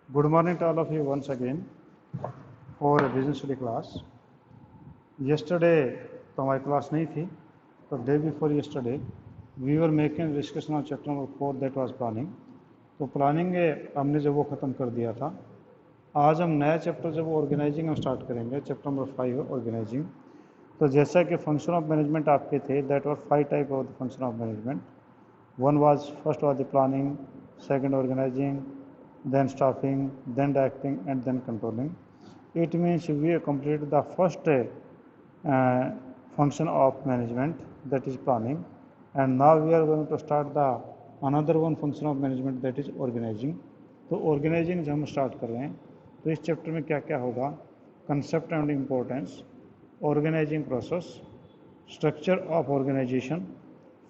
Good morning to all of you once again for a business study class. Yesterday तो हमारी class नहीं थी, तो day before yesterday we were making discussion on chapter number 4 that was planning. तो planning हमने जब वो ख़त्म कर दिया था। आज हम नया चैप्टर जब ऑर्गेनाइजिंग हम स्टार्ट करेंगे, चैप्टर नंबर 5 ऑर्गेनाइजिंग। तो जैसा कि फंक्शन ऑफ मैनेजमेंट आपके थे, that were 5 type of the function of management. First was the planning, second organizing, then staffing, then directing, and then controlling. It means we have completed the first function of management, that is planning, and now we are going to start the another one function of management, that is organizing. तो organising जब हम start कर रहे हैं तो इस chapter में क्या क्या होगा? Concept and importance, organising process, structure of organisation,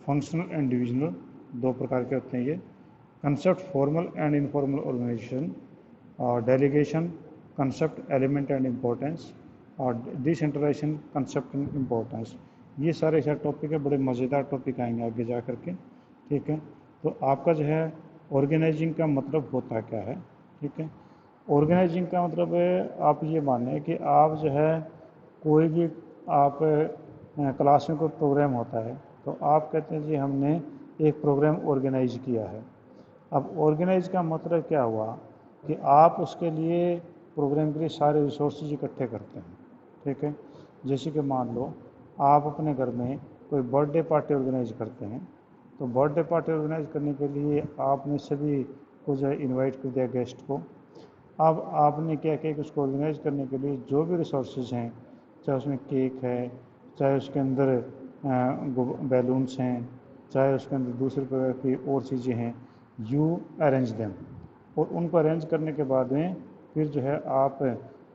functional and divisional, दो प्रकार के होते हैं ये। Concept formal and informal organisation, और delegation, concept element and importance, और डिसेंट्रलाइजेशन, कंसेप्ट एंड इम्पोर्टेंस। ये सारे टॉपिक है, बड़े मज़ेदार टॉपिक आएंगे आगे जा करके। ठीक है, तो आपका जो है ऑर्गेनाइजिंग का मतलब होता क्या है? ठीक है, ऑर्गेनाइजिंग का मतलब आप ये माने कि आप जो है कोई भी आप क्लास में कोई प्रोग्राम होता है तो आप कहते हैं जी हमने एक प्रोग्राम ऑर्गेनाइज किया है। अब ऑर्गेनाइज का मतलब क्या हुआ कि आप उसके लिए प्रोग्राम के लिए सारे रिसोर्सेज इकट्ठे करते हैं। ठीक है, जैसे कि मान लो आप अपने घर में कोई बर्थडे पार्टी ऑर्गेनाइज करते हैं, तो बर्थडे पार्टी ऑर्गेनाइज करने के लिए आपने सभी को जो है इन्वाइट कर दिया गेस्ट को। अब आपने क्या किया कि उसको ऑर्गेनाइज करने के लिए जो भी रिसोर्सेज हैं, चाहे उसमें केक है, चाहे उसके अंदर बैलून्स हैं, चाहे उसके अंदर दूसरे प्रकार की और चीज़ें हैं, यू अरेंज देम। और उनको अरेंज करने के बाद में फिर जो है आप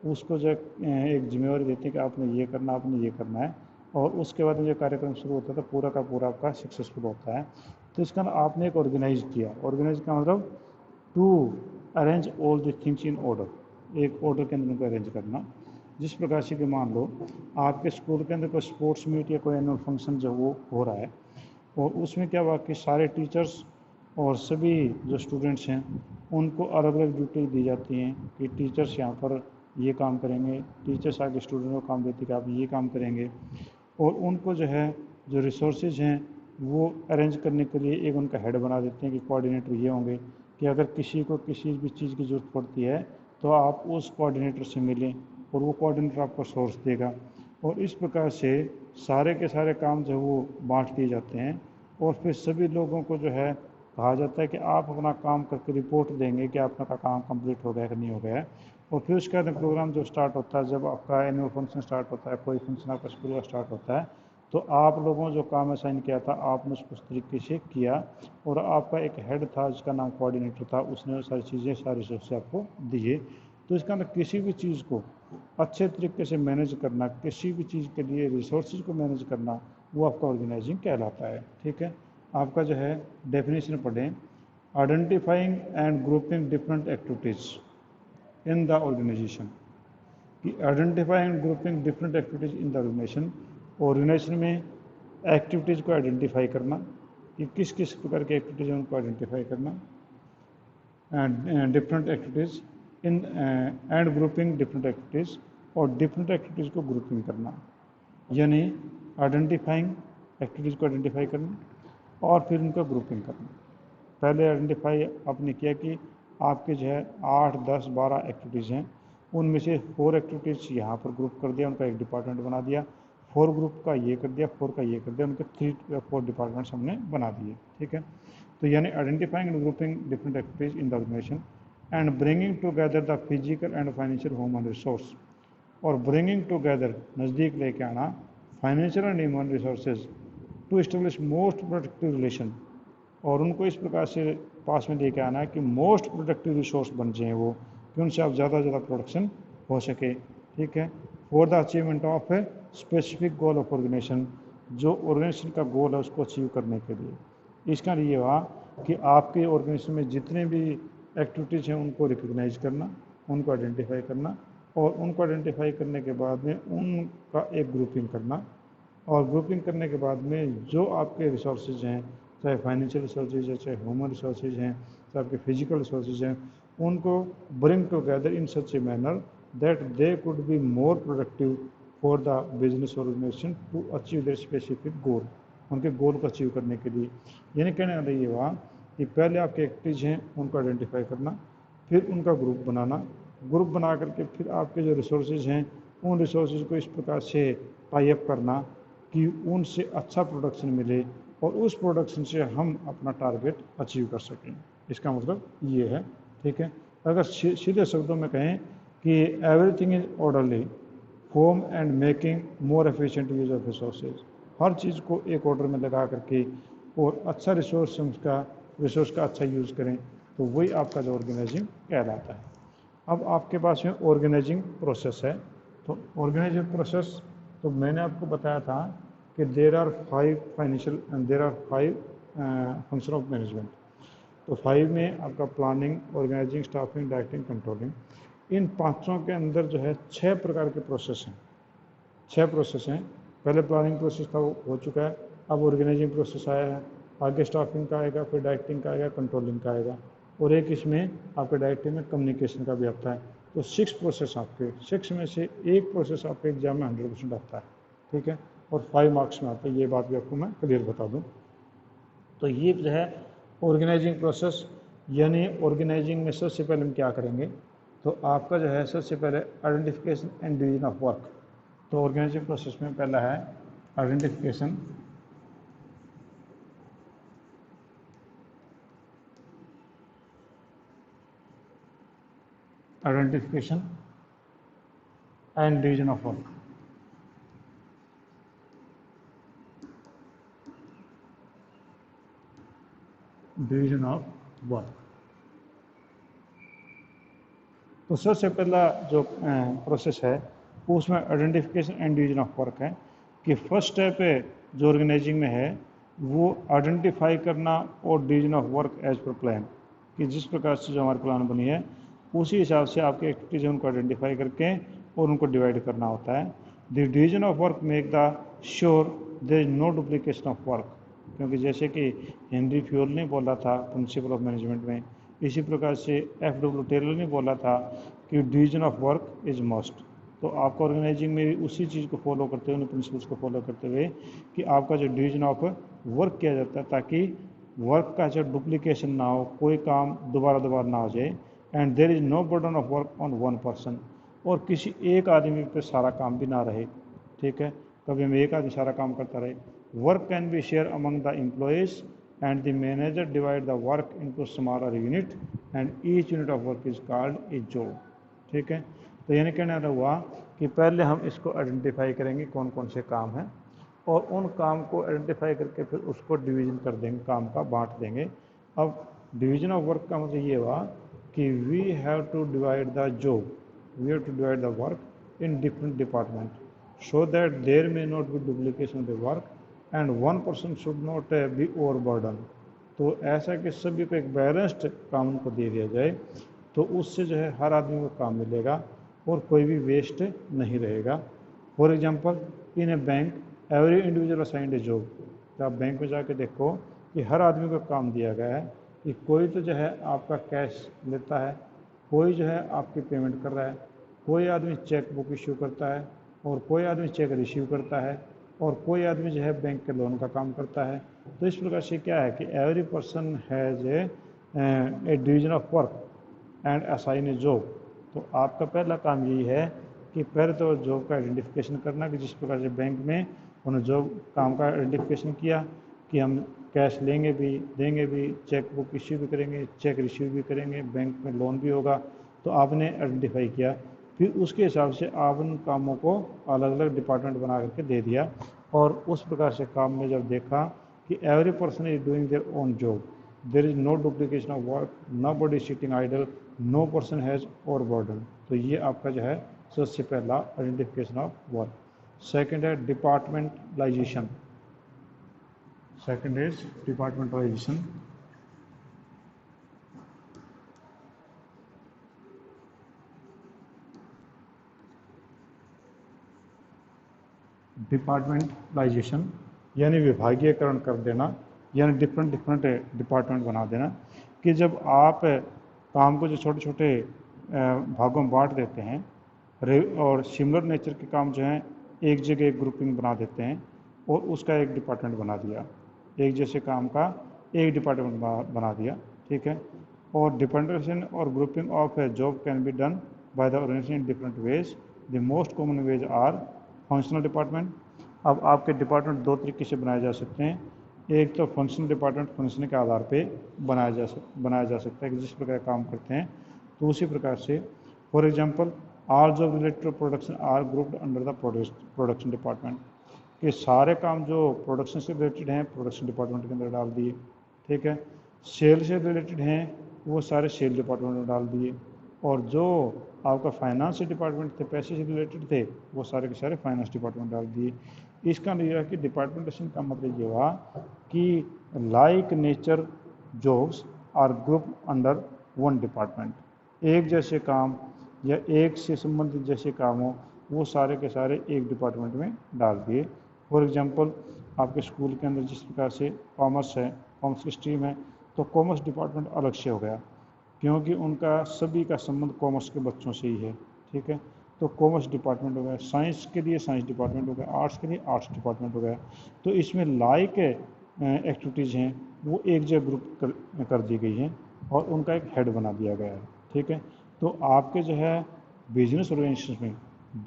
उसको जो एक जिम्मेवारी देते हैं कि आपने ये करना, आपने ये करना है, और उसके बाद में जो कार्यक्रम शुरू होता है तो पूरा का पूरा आपका सक्सेसफुल होता है। तो इसका आपने एक ऑर्गेनाइज किया। ऑर्गेनाइज का मतलब to arrange all the things in order, एक ऑर्डर के अंदर उनको अरेंज करना। जिस प्रकार से कि मान लो आपके स्कूल के अंदर कोई स्पोर्ट्स मीट या कोई एनुअल फंक्शन जो वो हो रहा है, और उसमें क्या हुआ कि सारे टीचर्स और सभी जो स्टूडेंट्स हैं उनको अलग अलग ड्यूटी दी जाती हैं कि टीचर्स यहाँ पर ये काम करेंगे, टीचर्स आगे स्टूडेंट को काम देते कि आप ये काम करेंगे, और उनको जो है जो रिसोर्सेज हैं वो अरेंज करने के लिए एक उनका हेड बना देते हैं कि कोऑर्डिनेटर ये होंगे कि अगर किसी को किसी भी चीज़ की ज़रूरत पड़ती है तो आप उस कोऑर्डिनेटर से मिलें और वो कोऑर्डिनेटर आपको सोर्स देगा। और इस प्रकार से सारे के सारे काम जो वो बांट दिए जाते हैं, और फिर सभी लोगों को जो है कहा जाता है कि आप अपना काम करके रिपोर्ट देंगे कि आपका काम कंप्लीट हो गया कि नहीं हो गया है। और फिर उसके बाद प्रोग्राम जब स्टार्ट होता है, जब आपका एनुअल फंक्शन स्टार्ट होता है, कोई फंक्शन आपका स्कूल का स्टार्ट होता है, तो आप लोगों जो काम असाइन किया था आपने उसको उस तरीके से किया, और आपका एक हेड था जिसका नाम कोऑर्डिनेटर था, उसने वो सारी चीज़ें सारे रिसोर्स आपको दिए। तो इसका अंदर किसी भी चीज़ को अच्छे तरीके से मैनेज करना, किसी भी चीज़ के लिए रिसोर्सेज को मैनेज करना, वो आपका ऑर्गेनाइजिंग कहलाता है। ठीक है, आपका जो है डेफिनेशन पढ़ें, identifying and grouping different activities in the organisation. कि identify and grouping different activities in the organisation, organisation में एक्टिविटीज़ को आइडेंटिफाई करना कि किस किस प्रकार की एक्टिविटीज़ हैं उनको आइडेंटिफाई करना, different activities in and grouping different activities, और डिफरेंट एक्टिविटीज़ को ग्रुपिंग करना, यानी आइडेंटिफाइंग एक्टिविटीज़ को आइडेंटिफाई करना और फिर उनका ग्रुपिंग करना। पहले आइडेंटिफाई आपने किया कि आपके जो है 8, 10, 12 एक्टिविटीज़ हैं, उनमें से 4 एक्टिविटीज़ यहाँ पर ग्रुप कर दिया, उनका एक डिपार्टमेंट बना दिया, 4 ग्रुप का ये कर दिया, 4 का ये कर दिया, उनके 3 या 4 डिपार्टमेंट्स हमने बना दिए। ठीक है, तो यानी identifying and grouping different activities in the organisation and bringing together the physical and financial human resource, और ब्रिंगिंग टुगेदर नज़दीक लेके आना financial and human resources to establish most productive relation, और उनको इस प्रकार से पास में लेके आना है कि मोस्ट प्रोडक्टिव रिसोर्स बन जाएँ वो, कि उनसे आप ज़्यादा से ज़्यादा प्रोडक्शन हो सके। ठीक है, for the achievement of a specific goal of organisation, जो ऑर्गेनाइजेशन का गोल है उसको अचीव करने के लिए। इसका ये हुआ कि आपके ऑर्गेनाइजेशन में जितने भी एक्टिविटीज़ हैं उनको रिकग्नाइज करना, उनको आइडेंटिफाई करना, और उनको आइडेंटिफाई करने के बाद में उनका एक ग्रुपिंग करना, और ग्रुपिंग करने के बाद में जो आपके रिसोर्सेज हैं चाहे फाइनेंशियल रिसोर्सेज है, चाहे ह्यूमन रिसोर्सेज हैं, चाहे आपके फिजिकल रिसोर्सेज हैं, उनको bring together in such a manner that they could be more productive for the business organisation to achieve their specific goal, उनके गोल को अचीव करने के लिए। यानी कहने आ रही है वहाँ कि पहले आपके एक्टिविटीज हैं उनको आइडेंटिफाई करना, फिर उनका ग्रुप बनाना, ग्रुप बना करके फिर आपके जो रिसोर्सेज हैं उन रिसोर्सेज को इस प्रकार से टाई अप करना कि उनसे अच्छा प्रोडक्शन मिले और उस प्रोडक्शन से हम अपना टारगेट अचीव कर सकें। इसका मतलब ये है, ठीक है। अगर सीधे शब्दों में कहें कि everything is orderly form and making more efficient use of resources, हर चीज़ को एक ऑर्डर में लगा करके और अच्छा रिसोर्स का अच्छा यूज़ करें, तो वही आपका जो ऑर्गेनाइजिंग कहलाता है। अब आपके पास में ऑर्गेनाइजिंग प्रोसेस है, तो ऑर्गेनाइजिंग प्रोसेस तो मैंने आपको बताया था कि there are 5 function of management. तो 5 में आपका planning, organising, staffing, directing, controlling, इन पाँचों के अंदर जो है 6 प्रकार के प्रोसेस हैं। 6 प्रोसेस हैं। पहले प्लानिंग प्रोसेस था, वो हो चुका है। अब ऑर्गेनाइजिंग प्रोसेस आया है, आगे स्टाफिंग का आएगा, फिर डायरेक्टिंग का आएगा, कंट्रोलिंग का आएगा, और एक इसमें आपके डायरेक्टिंग में कम्युनिकेशन का भी आता है। तो 6 प्रोसेस आपके, 6 में से एक प्रोसेस आपके एग्जाम में 100% आता है, ठीक है, और 5 मार्क्स में आता है। ये बात भी आपको मैं क्लियर बता दूँ। तो ये जो है ऑर्गेनाइजिंग प्रोसेस, यानी ऑर्गेनाइजिंग में सबसे पहले हम क्या करेंगे, तो आपका जो है सबसे पहले identification and division of work. तो ऑर्गेनाइजिंग प्रोसेस में पहला है identification and division of work. Division of work, तो सबसे पहला जो प्रोसेस है उसमें identification and division of work है कि फर्स्ट स्टेप है जो ऑर्गेनाइजिंग में है वो आइडेंटिफाई करना और division of work as per plan, कि जिस प्रकार से जो हमारी प्लान बनी है उसी हिसाब से आपके एक्टिविटीज उनको आइडेंटिफाई करके और उनको डिवाइड करना होता है। The division of work make the sure there is no duplication of work, क्योंकि जैसे कि हेनरी फ्योल ने बोला था प्रिंसिपल ऑफ मैनेजमेंट में, इसी प्रकार से F.W. टेलर ने बोला था कि division of work is must. तो आपका ऑर्गेनाइजिंग में भी उसी चीज़ को फॉलो करते हुए, प्रिंसिपल्स को फॉलो करते हुए कि आपका जो डिवीजन ऑफ वर्क किया जाता है ताकि वर्क का जो डुप्लीकेशन ना हो, कोई काम दोबारा दोबारा ना हो जाए, and there is no burden of work on one person, और किसी एक आदमी पे सारा काम भी ना रहे, ठीक है, कभी हम एक आदमी सारा काम करता रहे। Work can be share among the employees and the manager divide the work into smaller unit and each unit of work is called a job, ठीक है। तो यानी कहना हुआ कि पहले हम इसको आइडेंटिफाई करेंगे कौन कौन से काम हैं और उन काम को आइडेंटिफाई करके फिर उसको डिवीजन कर देंगे, काम का बांट देंगे। अब डिवीजन ऑफ वर्क का मतलब ये हुआ कि we have to divide the job, we have to divide the work in different department so that there may not be duplication of the work and one person should not be overburdened। तो ऐसा कि सभी को एक balanced काम उनको दे दिया जाए, तो उससे जो है हर आदमी को काम मिलेगा और कोई भी वेस्ट नहीं रहेगा। For example in A bank every individual assigned A job, तो आप बैंक में जाके देखो कि हर आदमी को काम दिया गया है कि कोई तो जो है आपका कैश लेता है, कोई जो है आपकी पेमेंट कर रहा है, कोई आदमी चेक बुक इश्यू करता है, और कोई आदमी चेक रिसीव करता है, और कोई आदमी जो है बैंक के लोन का काम करता है। तो इस प्रकार से क्या है कि every person has A division of work and assign A job. तो आपका पहला काम यही है कि पहले तो जॉब का आइडेंटिफिकेशन करना, कि जिस प्रकार से बैंक में उन्होंने जॉब काम का आइडेंटिफिकेशन किया कि हम कैश लेंगे भी, देंगे भी, चेक बुक इश्यू भी करेंगे, चेक रिसीव भी करेंगे, बैंक में लोन भी होगा, तो आपने आइडेंटिफाई किया। फिर उसके हिसाब से आप उन कामों को अलग अलग डिपार्टमेंट बना करके दे दिया, और उस प्रकार से काम में जब देखा कि every person is doing their own job, there is no duplication of work, nobody sitting idle, no person has और बर्डन। तो ये आपका जो है सबसे पहला आइडेंटिफिकेशन ऑफ वर्क। सेकंड है departmentalisation, second is departmentalisation. Departmentalisation यानी विभागीयकरण कर देना, यानी डिफरेंट डिफरेंट डिपार्टमेंट बना देना कि जब आप काम को जो छोटे छोटे भागों में बांट देते हैं और सिमिलर नेचर के काम जो हैं एक जगह एक ग्रुपिंग बना देते हैं और उसका एक डिपार्टमेंट बना दिया, एक जैसे काम का एक डिपार्टमेंट बना दिया, ठीक है। और डिपेंडेंशन और grouping of a job can be done by the organisation in different ways. The most common ways are functional department. अब आपके डिपार्टमेंट दो तरीके से बनाए जा सकते हैं। एक तो फंक्शनल डिपार्टमेंट फंक्शन के आधार पे बनाया जा सकता है कि जिस प्रकार काम करते हैं तो उसी प्रकार से। For example all job related to production are grouped under the production department, कि सारे काम जो प्रोडक्शन से रिलेटेड हैं प्रोडक्शन डिपार्टमेंट के अंदर डाल दिए, ठीक है। सेल से रिलेटेड हैं वो सारे सेल डिपार्टमेंट में डाल दिए, और जो आपका फाइनेंस डिपार्टमेंट थे, पैसे से रिलेटेड थे, वो सारे के सारे फाइनेंस डिपार्टमेंट डाल दिए। इसका मतलब कि डिपार्टमेंटेशन का मतलब ये हुआ कि like nature jobs are group under one department. एक जैसे काम या एक से संबंधित जैसे काम हो वो सारे के सारे एक डिपार्टमेंट में डाल दिए। फॉर एग्जांपल आपके स्कूल के अंदर जिस प्रकार से कॉमर्स है, कॉमर्स की स्ट्रीम है, तो कॉमर्स डिपार्टमेंट अलग से हो गया क्योंकि उनका सभी का संबंध कॉमर्स के बच्चों से ही है, ठीक है। तो कॉमर्स डिपार्टमेंट हो गया, साइंस के लिए साइंस डिपार्टमेंट हो गया, आर्ट्स के लिए आर्ट्स डिपार्टमेंट हो गया। तो इसमें लाइक एक्टिविटीज़ हैं वो एक जगह ग्रुप कर दी गई हैं और उनका एक हेड बना दिया गया है, ठीक है। तो आपके जो है बिजनेस ऑर्गेनाइजेशन में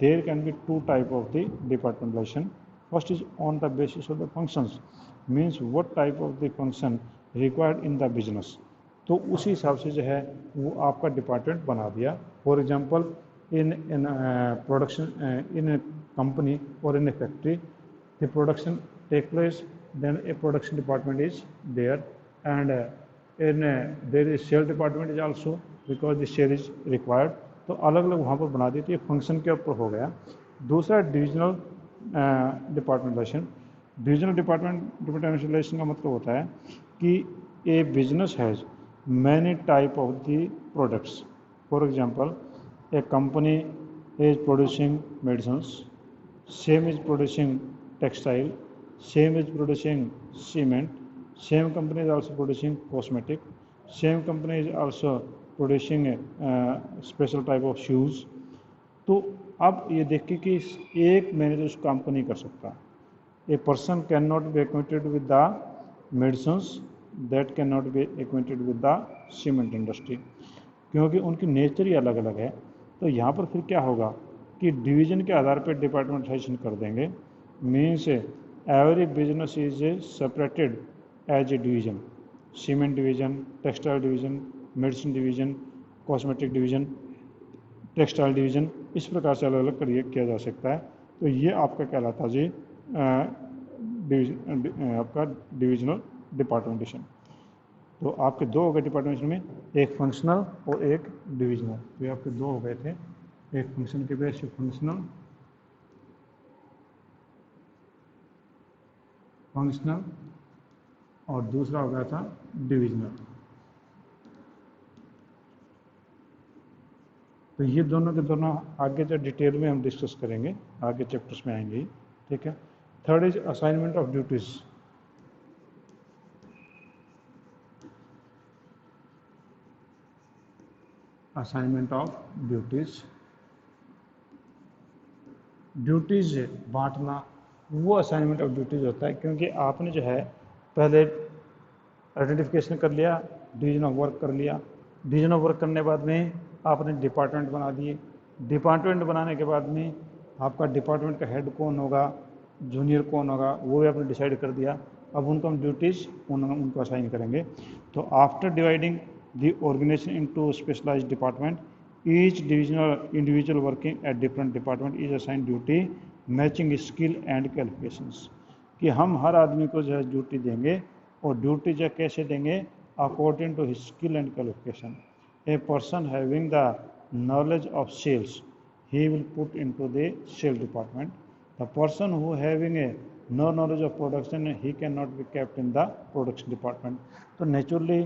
there can be two type of the departmentalisation. First is on the basis of the functions, means what type of the function required in the business, तो उसी हिसाब से जो है वो आपका डिपार्टमेंट बना दिया। For example in in production in a company और in a factory the production take place, then a production department is there, and in there is sale department is also because the sale is required. तो अलग अलग वहाँ पर बना दी, तो ये function के ऊपर हो गया। दूसरा डिविजनल डिपार्टमेंटेशन। डिविजनल डिपार्टमेंटेशन का मतलब होता है कि a business has many type of the products. For example, a company is producing medicines, same is producing textile, same is producing cement, same company is also producing cosmetic, same company is also producing special type of shoes. तो अब ये देखिए कि एक manager उस काम को नहीं कर सकता। A person can not be acquainted with the medicines that can not be acquainted with the cement industry, क्योंकि उनकी नेचर ही अलग अलग है। तो यहाँ पर फिर क्या होगा कि डिवीज़न के आधार पर डिपार्टमेंटाइजेशन कर देंगे, means every business is separated as a division, cement division, textile division, medicine division, cosmetic division, textile division, इस प्रकार से अलग अलग किया जा सकता है। तो ये आपका कहलाता जी आपका डिविजनल डिपार्टमेंटेशन। तो आपके दो हो गए डिपार्टमेंटेशन में, एक फंक्शनल और एक डिविजनल। तो ये आपके दो हो गए थे, एक फंक्शन के बेस पे फंक्शनल और दूसरा हो गया था डिविजनल। तो ये दोनों के दोनों आगे जो डिटेल में हम डिस्कस करेंगे, आगे चैप्टर्स में आएंगे, ठीक है। Third is assignment of duties. Assignment of duties, duties बांटना वो असाइनमेंट ऑफ ड्यूटीज होता है, क्योंकि आपने जो है पहले आइडेंटिफिकेशन कर लिया, डिवीजन ऑफ वर्क कर लिया, डिवीजन ऑफ वर्क करने के बाद में आपने डिपार्टमेंट बना दिए, डिपार्टमेंट बनाने के बाद में आपका डिपार्टमेंट का हेड कौन होगा, जूनियर कौन होगा, वो भी आपने डिसाइड कर दिया। अब उनको हम ड्यूटीज़ उनको असाइन करेंगे। तो after dividing the organisation into specialised department, each divisional individual working at different department is assign duty matching skill and qualifications, कि हम हर आदमी को जो है ड्यूटी देंगे, और ड्यूटी जो कैसे देंगे, according to his skill and qualification. A person having the knowledge of sales, he will put into the sales department. The person who having a no knowledge of production, he cannot be kept in the production department. So naturally,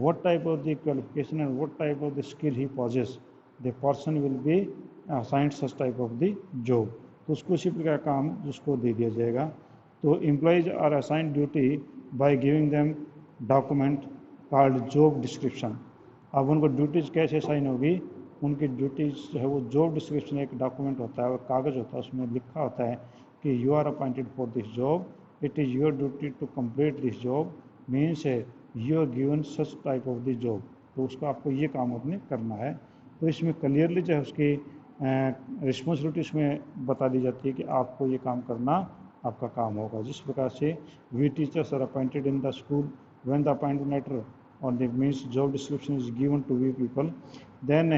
what type of the qualification and what type of the skill he possesses, the person will be assigned such type of the job. तो उसको उसी प्रकार काम उसको दे दिया जाएगा। तो employees are assign duty by giving them document called job description. अब उनको ड्यूटीज़ कैसे साइन होगी, उनकी ड्यूटीज़ जो है वो जॉब डिस्क्रिप्शन एक डॉक्यूमेंट होता है और कागज़ होता है, उसमें लिखा होता है कि you are appointed for this job, it is your duty to complete this job, means you are given such type of this job. तो उसको आपको ये काम अपने करना है। तो इसमें क्लियरली जो है उसकी रिस्पॉन्सिबिलिटी उसमें बता दी जाती है कि आपको ये काम करना आपका काम होगा। जिस प्रकार से we teachers are appointed in the school when the appointment letter और the means job description is given to we people, then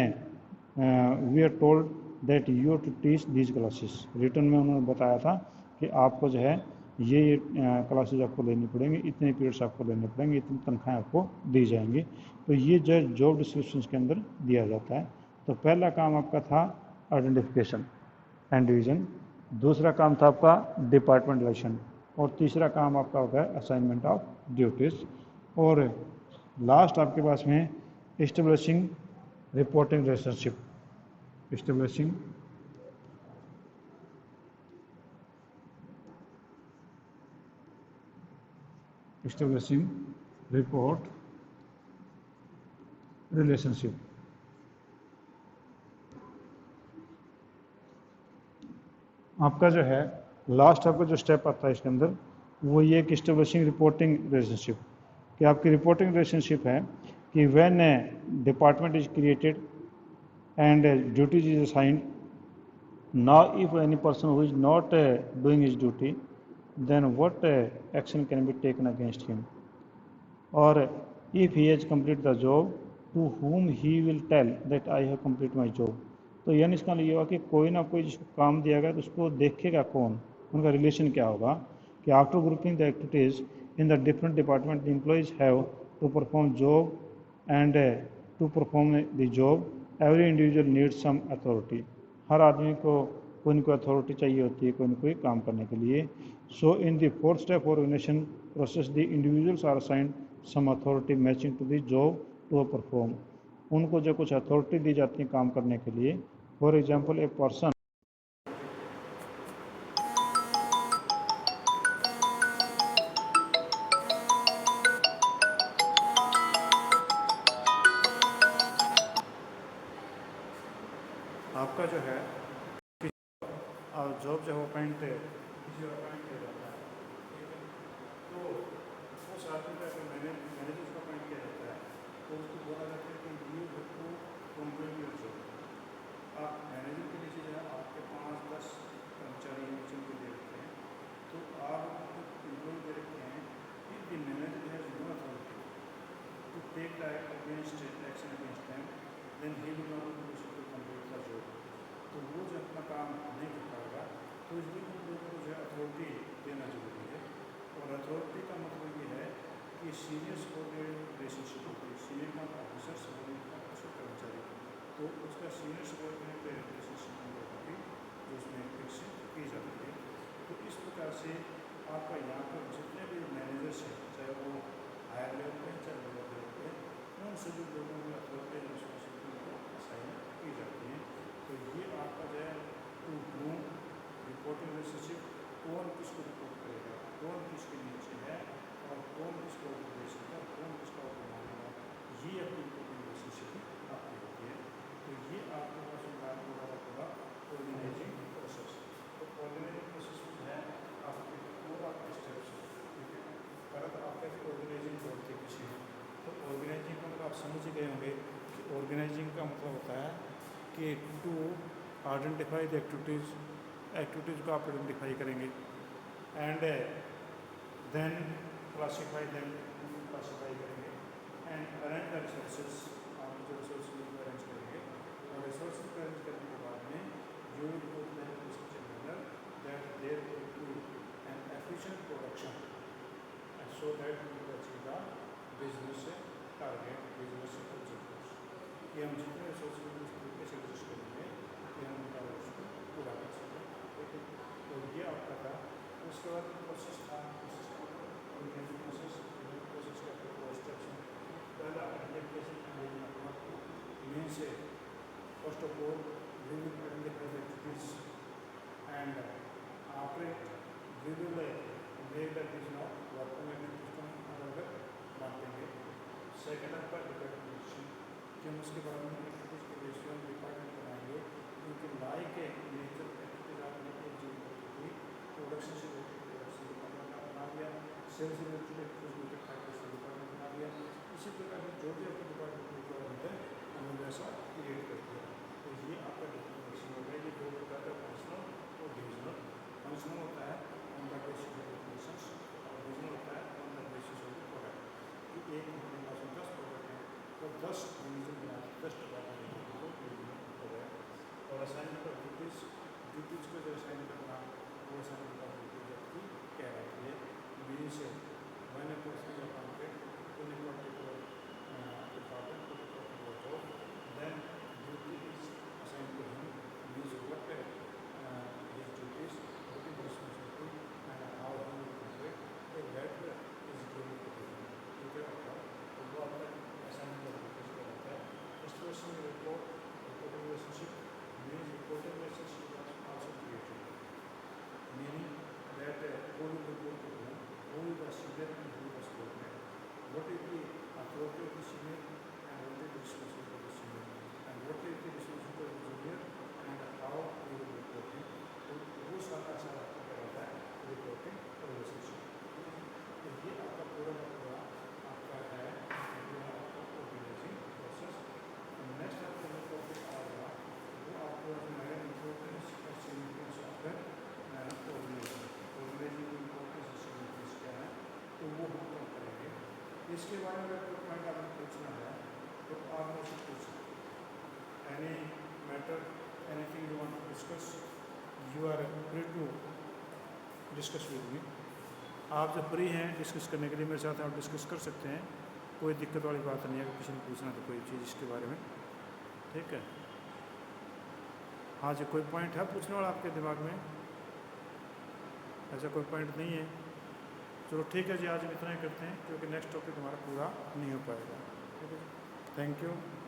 we are told that you to teach these classes. Return में उन्होंने बताया था कि आपको जो है ये क्लासेज आपको लेनी पड़ेंगी, इतने पीरियड्स आपको लेने पड़ेंगे, इतनी तनख्वाहें आपको दी जाएंगी। तो ये जो जॉब डिस्क्रिप्शन के अंदर दिया जाता है। तो पहला काम आपका था आइडेंटिफिकेशन एंड डिवीज़न, दूसरा काम था आपका डिपार्टमेंटलाइजेशन, और तीसरा काम आपका होता है असाइनमेंट ऑफ ड्यूटीज़, और लास्ट आपके पास में establishing reporting relationship. Establishing report relationship. आपका जो है लास्ट आपका जो स्टेप आता है इसके अंदर वो ये कि इस्टेब्लिशिंग रिपोर्टिंग रिलेशनशिप, कि आपकी रिपोर्टिंग रिलेशनशिप है कि when A department is created and duties is assigned. Now if any person who is not doing his duty, then what action can be taken against him, or if he has completed the job, to whom he will tell that I have completed my job। तो यानी इसका ये होगा कि कोई ना कोई जिसको काम दिया गया तो उसको देखेगा कौन, उनका रिलेशन क्या होगा, कि after grouping the activities in the different department the employees have to perform job and to perform the job every individual needs some authority. हर आदमी को कोई ना कोई अथॉरिटी चाहिए होती है कोई ना कोई काम करने के लिए। So in the fourth step organisation process the individuals are assigned some authority matching to the job to perform. उनको जो कुछ अथॉरिटी दी जाती है काम करने के लिए। फॉर एग्जाम्पल ए पर्सन आपका जो है जॉब जो है अपॉइंट किसी अपॉइंट किया जाता है, ठीक है, तो उस आदमी का अगर मैनेजर का अपॉइंट किया जाता है तो उसको बोला जाता है कि ये को कंप्लीट योर जॉब। आप मैनेजर के नीचे जो है आपके 5-10 कर्मचारी नीचे को दे रखे हैं, तो आप एम्प्लॉय दे रखे हैं कि the manager has no authority to take direct against action against them, then he will not be able to complete the job. तो वो जो अपना काम नहीं कर पाएगा, तो इसलिए उन लोगों को जो है अथॉरिटी देना जरूरी है। और अथॉरिटी का मतलब ये है कि सीनियर सबॉर्डिनेट रिलेशनशिप होती है, सीनियर का ऑफिसर सबॉर्डिनेट कर्मचारी, तो उसका सीनियर सबॉर्डिनेट रिलेशनशिप होती है जो उसमें फिक्स की जाती है। तो इस प्रकार से आपका यहाँ पर जितने भी मैनेजर्स हैं, चाहे वो हायर लेवल पे चाहे लोअर लेवल पे, उन सभी लोगों में अथॉरिटी रिस्पॉन्सिबिलिटी को असाइन की जाती है। तो ये आपका जो है टू होम रिपोर्टिंग रिलेशनशिप, कौन किसको रिपोर्ट करेगा, कौन किसके नीचे है और कौन किसको ऑब्जर्वेशन है, कौन किसका ऑर्डर मानेगा, ये अपनी रिपोर्टिंग रिलेशनशिप आपकी होती है। तो ये आपके पास काम होगा ऑर्गेनाइजिंग प्रोसेस। तो ऑर्गेनाइजिंग प्रोसेस में है आपके पूरा स्टेप्स, ठीक है। अगर आप कहते ऑर्गेनाइजिंग बोलते हैं किसी, तो ऑर्गेनाइजिंग का मतलब आप समझ ही गए होंगे कि ऑर्गेनाइजिंग का मतलब होता है कि टू आइडेंटिफाई द एक्टिविटीज़ को आप आइडेंटिफाई करेंगे एंड देन क्लासीफाई करेंगे एंड अरेंज द रिसोर्सेज, आप जो रिसोर्सेज को अरेंज करेंगे, और रिसोर्सेज को अरेंज करने के बाद में you will put them in such a manner that there will be an efficient production so that we will achieve the business target, business objectives. कि हम जितने रिसोर्सेज को इस तरीके से एडजस्ट करेंगे कि हम उनका उसको पूरा कर सकें, ठीक है। तो ये आपका था। उसके बाद प्रोसेस था, प्रोसेस का फोर स्टेप्स हैं। पहला आइडेंटिफिकेशन मीन से first of all we will identify the activities and after we will regular work system अलग अलग बांटेंगे। सेकेंड आपका डिपेंडेंसी कि हम उसके बाद में एक्टिविटीज के रेशियो डिपार्टमेंट बनाएंगे क्योंकि लाई के नेचर एक्टिविटीज आपने एक जीव करती थी प्रोडक्शन से प्रोडक्शन डिपार्टमेंट बना दिया, सेल्स से रिलेटेड फैक्टर्स डिपार्टमेंट बना दिया। इसी प्रकार से जो भी आपके डिपार्टमेंट रिक्वायरमेंट है हमने वैसा क्रिएट कर दिया। तो ये आपका डिफरेंशिएशन हो गया। ये दो प्रकार का फंक्शनल और डिविजनल। फंक्शनल होता है on the basis of operations और डिविजनल होता है on the basis of product. कि एक कंपनी पास में 10 प्रोडक्ट हैं तो 10 डिवीजन बना 10 डिपार्टमेंट हो गया। और असाइनमेंट ऑफ ड्यूटीज़ को जो असाइन करना वो असाइनमेंट ऑफ ड्यूटीज आपकी क्या रहती है बीच से मैंने पर्सनल अकाउंट पे in particular department job then duty is assign to him means what his duties what is responsibility and how he will complete the that is given to him. ठीक है आपका तो वो आपका असाइनमेंट ऑफ ड्यूटीज का रहता है। Expression reporting relationship means reporting relationship also created meaning that who will report to whom, who is the senior and who is the subordinate, what is the authority of the senior and what is the responsibility of the senior, and what is the responsibility of the junior and how we will report him. तो वो सारा सारा क्या रहता है reporting relationship. तो ये आपका पूरा का पूरा आपका है ऑर्गेनाइजिंग प्रोसेस। नेक्स्ट आपका जो टॉपिक आएगा वो आपको नया इम्पोर्टेंस और significance of the organising importance और सिग्निफिकेंस क्या है तो वो हम कम करेंगे। इसके बारे में अगर कोई पॉइंट आपको पूछना है तो आप मुझसे पूछ सकते हैं। Any matter anything you want to discuss you are free to discuss with me. आप जब फ्री हैं डिस्कस करने के लिए मेरे साथ आप डिस्कस कर सकते हैं, कोई दिक्कत वाली बात नहीं है। अगर किसी ने पूछना तो कोई चीज़ इसके बारे में ठीक है। हाँ जी कोई पॉइंट है पूछने वाला आपके दिमाग में? ऐसा कोई पॉइंट नहीं है? चलो ठीक है जी आज इतना ही करते हैं क्योंकि नेक्स्ट टॉपिक हमारा पूरा नहीं हो पाएगा। ठीक है थैंक यू।